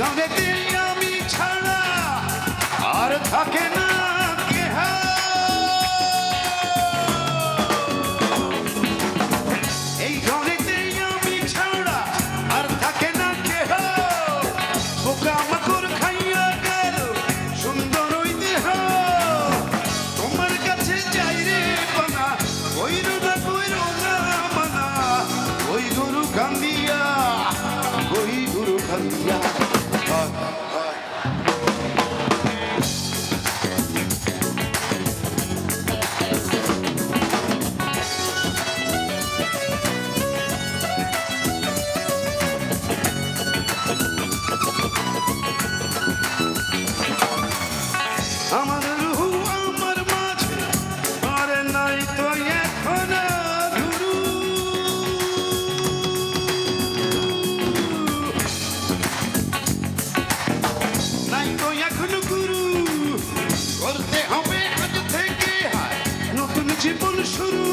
গানেতে আমি ছাড়া আর থাকে না কেহা। এই গানেতে আমি ছাড়া আর থাকে না কেহা। পোকামাকড় খাইয়া গেল সুন্দর ওই দেহ। তোমার কাছে যাই রে পানা, কইরো না মানা। ওই গুরু কান্দিয়া, ওই গুরু কান্দিয়া। আমার রুহু আমার মাঝে আর নাই তো এখন গুরু। নাই তো এখন গুরু, করতে হবে আজ থেকে নতুন জীবন শুরু।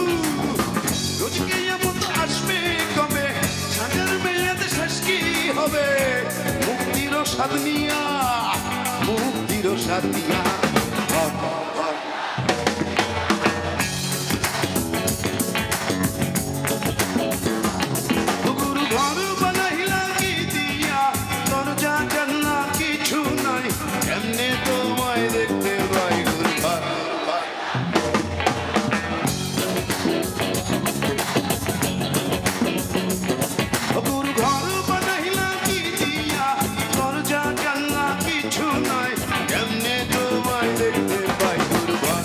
রোজকে এমন আসবে কবে, সাজার মেয়াদ শেষ কি হবে? মুক্তির স্বাদ নিয়া, মুক্তির স্বাদ নিয়া। গুরু ঘর বানাইলা কি দিয়া, দরজা জানলা কিছু নাই। এমনি তোমায় দেখতে পাই গুরু ঘর। গুরু ঘর বানাইলা কি দিয়া, দরজা জানলা কিছু নাই। এমনি তোমায় দেখতে পাই গুরু ঘর।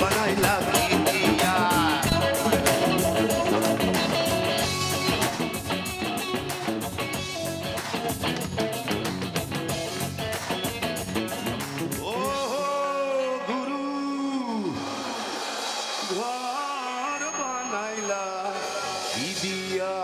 বানাইলা কি দিয়া। ও গুরু ঘর বানাইলা কি দিয়া।